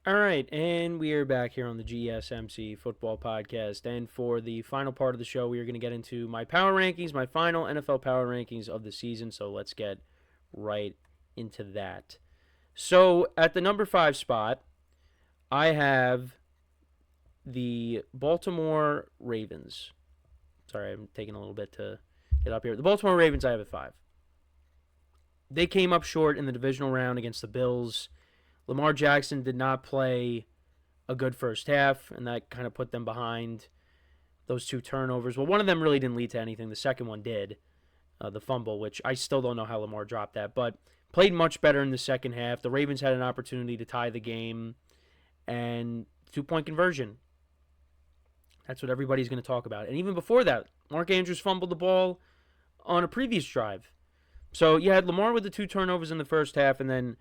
All right, and we are back here on the GSMC Football Podcast. And for the final part of the show, we are going to get into my power rankings, my final NFL power rankings of the season. So let's get right into that. So at the number 5 spot, I have the Baltimore Ravens. Sorry, I'm taking a little bit to get up here. The Baltimore Ravens, I have at 5. They came up short in the divisional round against the Bills. Lamar Jackson did not play a good first half, and that kind of put them behind those 2 turnovers. Well, one of them really didn't lead to anything. The second one did, the fumble, which I still don't know how Lamar dropped that, but played much better in the second half. The Ravens had an opportunity to tie the game, and 2-point conversion. That's what everybody's going to talk about. And even before that, Mark Andrews fumbled the ball on a previous drive. So you had Lamar with the 2 turnovers in the first half, and then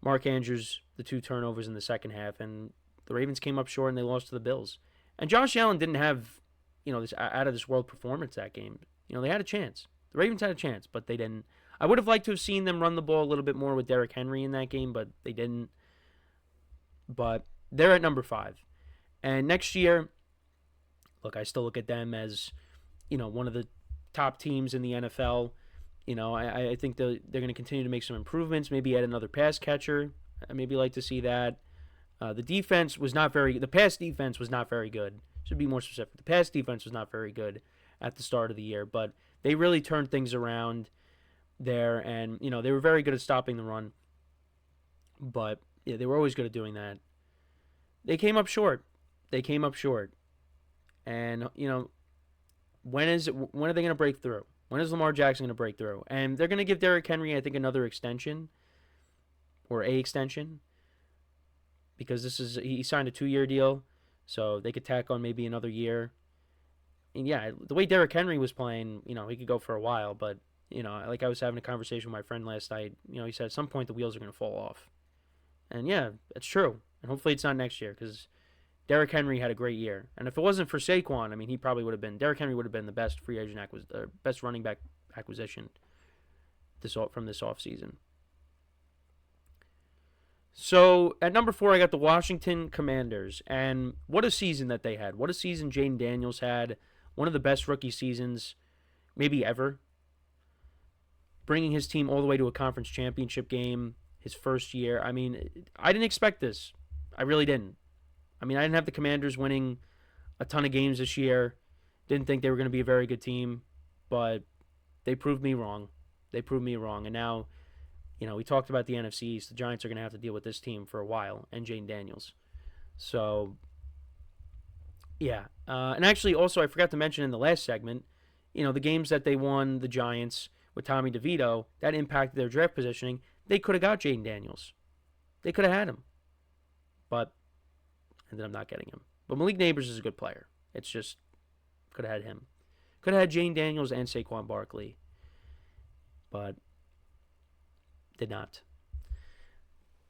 Mark Andrews the 2 turnovers in the second half, and the Ravens came up short and they lost to the Bills. And Josh Allen didn't have, this out of this world performance that game. They had a chance. The Ravens had a chance, but they didn't. I would have liked to have seen them run the ball a little bit more with Derrick Henry in that game, but they didn't. But they're at number 5. And next year, look, I still look at them as, one of the top teams in the NFL. I think they're going to continue to make some improvements. Maybe add another pass catcher. I maybe like to see that. The defense was not very. The pass defense was not very good. Should be more specific. The pass defense was not very good at the start of the year, but they really turned things around there, and they were very good at stopping the run. But yeah, they were always good at doing that. They came up short. And when are they going to break through? When is Lamar Jackson going to break through? And they're going to give Derrick Henry, I think, another extension or a extension because he signed a 2-year deal, so they could tack on maybe another year. And yeah, the way Derrick Henry was playing, he could go for a while, but like I was having a conversation with my friend last night. He said at some point the wheels are going to fall off, and yeah, it's true. And hopefully it's not next year because Derrick Henry had a great year, and if it wasn't for Saquon, he probably would have been. Derrick Henry would have been the best free agent best running back acquisition from this offseason. So at number 4, I got the Washington Commanders, and what a season that they had! What a season Jayden Daniels had! One of the best rookie seasons, maybe ever. Bringing his team all the way to a conference championship game his first year. I didn't expect this. I really didn't. I didn't have the Commanders winning a ton of games this year. Didn't think they were going to be a very good team, but they proved me wrong. And now, we talked about the NFC East. The Giants are going to have to deal with this team for a while and Jayden Daniels. So, yeah. And actually, also, I forgot to mention in the last segment, the games that they won, the Giants, with Tommy DeVito, that impacted their draft positioning. They could have got Jayden Daniels. They could have had him. But ended up not getting him. But Malik Nabers is a good player. It's just, could have had him. Could have had Jayden Daniels and Saquon Barkley. But did not.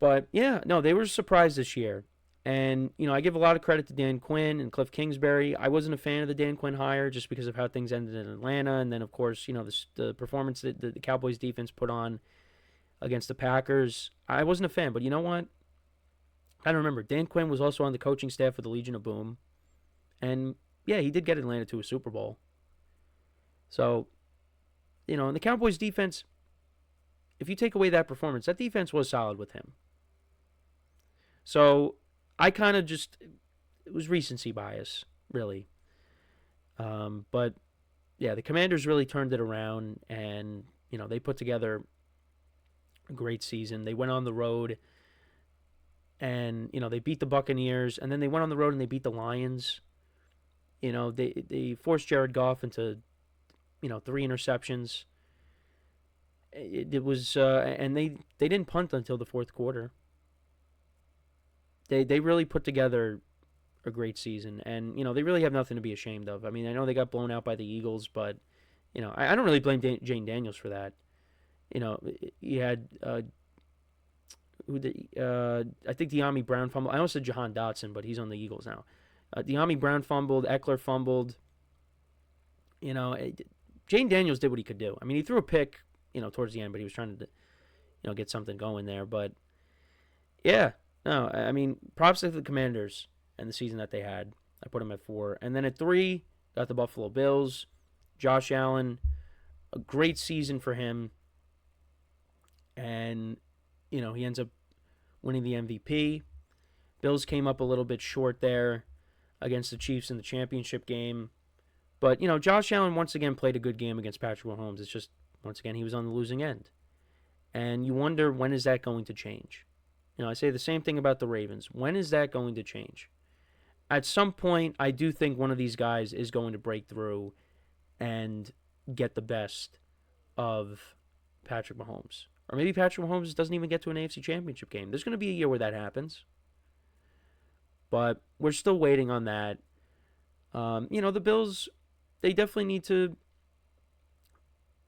But yeah, no, they were surprised this year. And, I give a lot of credit to Dan Quinn and Cliff Kingsbury. I wasn't a fan of the Dan Quinn hire just because of how things ended in Atlanta. And then, of course, the performance that the Cowboys defense put on against the Packers. I wasn't a fan, but you know what? I don't remember. Dan Quinn was also on the coaching staff of the Legion of Boom. And, yeah, he did get Atlanta to a Super Bowl. So, and the Cowboys defense, if you take away that performance, that defense was solid with him. So, I kind of it was recency bias, really. But, yeah, the Commanders really turned it around, and, they put together a great season. They went on the road, and, they beat the Buccaneers, and then they went on the road and they beat the Lions. They forced Jared Goff into, 3 interceptions. It was, and they didn't punt until the fourth quarter. They really put together a great season, and they really have nothing to be ashamed of. I know they got blown out by the Eagles, but I don't really blame Jayden Daniels for that. You had I think De'Ami Brown fumbled. I almost said Jahan Dotson, but he's on the Eagles now. De'Ami Brown fumbled. Eckler fumbled. Jayden Daniels did what he could do. He threw a pick, towards the end, but he was trying to, get something going there. But yeah, No, I mean, props to the Commanders and the season that they had. I put them at 4. And then at 3, got the Buffalo Bills. Josh Allen, a great season for him. And, he ends up winning the MVP. Bills came up a little bit short there against the Chiefs in the championship game. But, Josh Allen once again played a good game against Patrick Mahomes. It's just, once again, he was on the losing end. And you wonder, when is that going to change? I say the same thing about the Ravens. When is that going to change? At some point, I do think one of these guys is going to break through and get the best of Patrick Mahomes. Or maybe Patrick Mahomes doesn't even get to an AFC Championship game. There's going to be a year where that happens. But we're still waiting on that. The Bills, they definitely need to,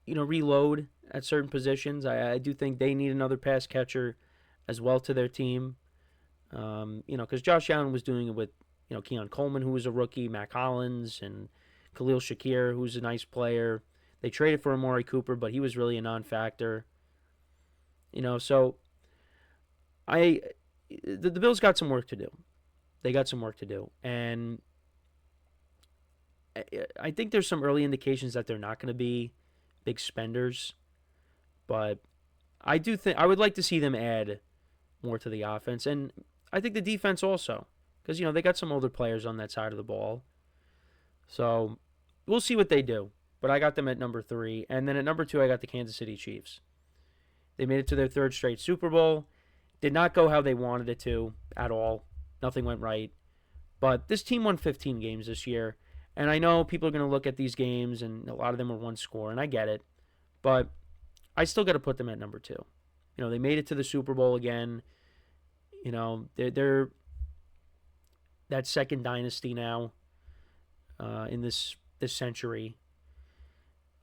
reload at certain positions. I do think they need another pass catcher as well to their team. Because Josh Allen was doing it with, Keon Coleman, who was a rookie, Mac Hollins, and Khalil Shakir, who's a nice player. They traded for Amari Cooper, but he was really a non-factor. So the Bills got some work to do. They got some work to do. And I think there's some early indications that they're not going to be big spenders. But I do think I would like to see them add more to the offense. And I think the defense also. Because, they got some older players on that side of the ball. So we'll see what they do. But I got them at number 3. And then at number 2, I got the Kansas City Chiefs. They made it to their 3rd straight Super Bowl. Did not go how they wanted it to at all. Nothing went right. But this team won 15 games this year. And I know people are going to look at these games, and a lot of them are one score, and I get it. But I still got to put them at number 2. They made it to the Super Bowl again. They're that second dynasty now in this century.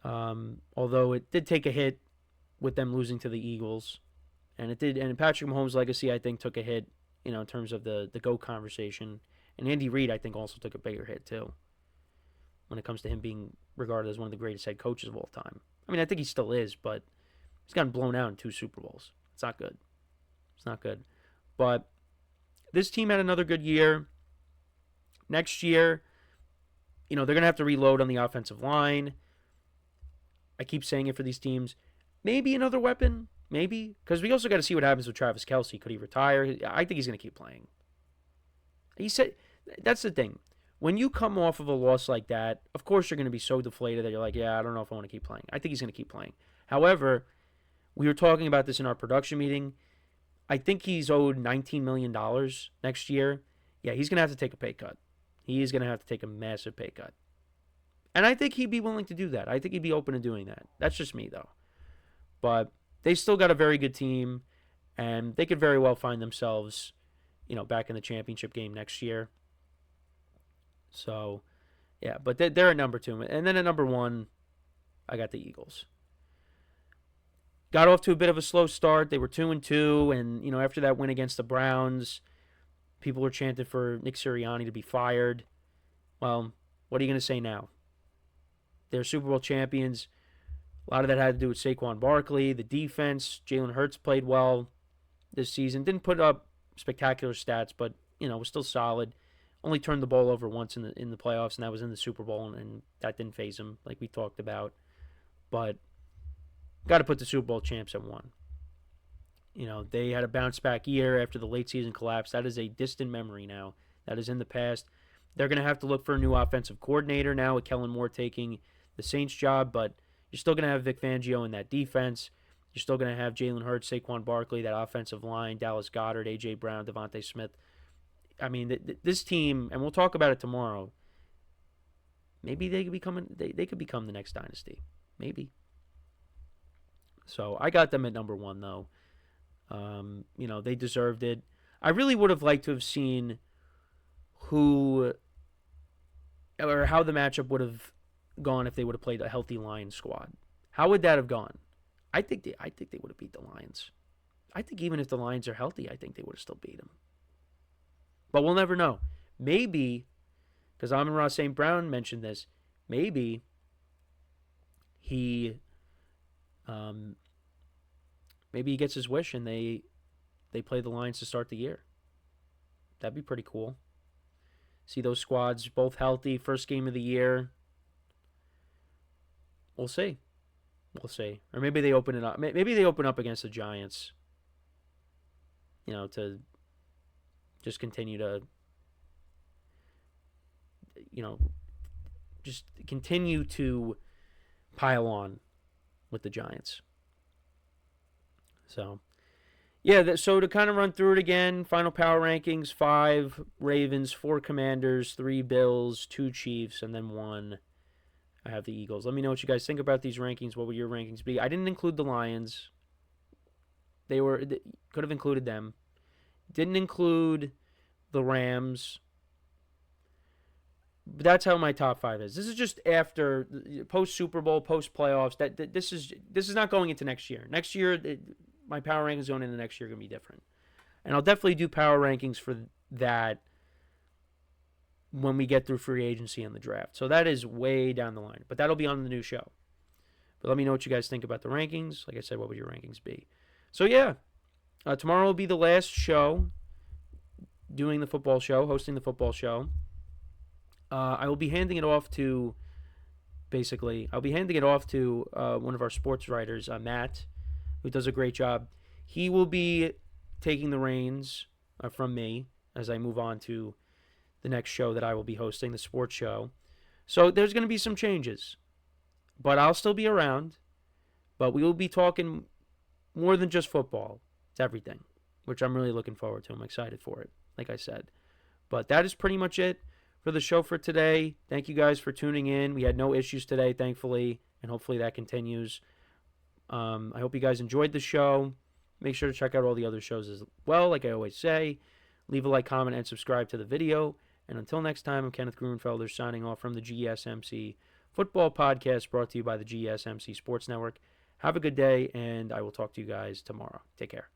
Although it did take a hit with them losing to the Eagles. And it did, and Patrick Mahomes' legacy, I think, took a hit, in terms of the GOAT conversation. And Andy Reid, I think, also took a bigger hit, too, when it comes to him being regarded as one of the greatest head coaches of all time. I mean, I think he still is, but he's gotten blown out in 2 Super Bowls. It's not good. It's not good. But this team had another good year. Next year, they're going to have to reload on the offensive line. I keep saying it for these teams. Maybe another weapon. Maybe. Because we also got to see what happens with Travis Kelce. Could he retire? I think he's going to keep playing. He said, that's the thing. When you come off of a loss like that, of course you're going to be so deflated that you're like, yeah, I don't know if I want to keep playing. I think he's going to keep playing. However, we were talking about this in our production meeting. I think he's owed $19 million next year. Yeah, he's going to have to take a pay cut. He is going to have to take a massive pay cut. And I think he'd be willing to do that. I think he'd be open to doing that. That's just me, though. But they still got a very good team, and they could very well find themselves, back in the championship game next year. So, yeah, but they're at number 2. And then at number 1, I got the Eagles. Got off to a bit of a slow start. They were 2-2, and, after that win against the Browns, people were chanting for Nick Sirianni to be fired. Well, what are you going to say now? They're Super Bowl champions. A lot of that had to do with Saquon Barkley, the defense. Jalen Hurts played well this season. Didn't put up spectacular stats, but, was still solid. Only turned the ball over once in the playoffs, and that was in the Super Bowl, and that didn't faze him, like we talked about. But got to put the Super Bowl champs at 1. They had a bounce-back year after the late-season collapse. That is a distant memory now. That is in the past. They're going to have to look for a new offensive coordinator now with Kellen Moore taking the Saints job, but you're still going to have Vic Fangio in that defense. You're still going to have Jalen Hurts, Saquon Barkley, that offensive line, Dallas Goedert, A.J. Brown, Devontae Smith. I mean, this team, and we'll talk about it tomorrow, maybe they could become the next dynasty. Maybe. So I got them at number 1, though. They deserved it. I really would have liked to have seen who or how the matchup would have gone if they would have played a healthy Lions squad. How would that have gone? I think they would have beat the Lions. I think even if the Lions are healthy, I think they would have still beat them. But we'll never know. Maybe, because Amon-Ra St. Brown mentioned this, maybe he gets his wish and they play the Lions to start the year. That'd be pretty cool. See those squads both healthy. First game of the year. We'll see. We'll see. Or maybe they open it up. Maybe they open up against the Giants. To just continue to, just continue to pile on with the Giants. So, yeah, so to kind of run through it again, final power rankings: 5 Ravens, 4 Commanders, 3 Bills, 2 Chiefs, and then 1 I have the Eagles. Let me know what you guys think about these rankings. What would your rankings be? I didn't include the Lions. Could have included them. Didn't include the Rams. But that's how my top 5 is. This is just after post Super Bowl, post playoffs. This is not going into next year. Next year, my power rankings going into next year are going to be different. And I'll definitely do power rankings for that when we get through free agency and the draft. So that is way down the line. But that'll be on the new show. But let me know what you guys think about the rankings. Like I said, what would your rankings be? So yeah, tomorrow will be the last show doing the football show, hosting the football show. I will be handing it off to, one of our sports writers, Matt, who does a great job. He will be taking the reins from me as I move on to the next show that I will be hosting, the sports show. So there's going to be some changes, but I'll still be around. But we will be talking more than just football. It's everything, which I'm really looking forward to. I'm excited for it, like I said. But that is pretty much it for the show for today. Thank you guys for tuning in. We had no issues today, thankfully, and hopefully that continues. I hope you guys enjoyed the show. Make sure to check out all the other shows as well, like I always say. Leave a like, comment, and subscribe to the video. And until next time, I'm Kenneth Grunfelder signing off from the GSMC Football Podcast, brought to you by the GSMC Sports Network. Have a good day, and I will talk to you guys tomorrow. Take care.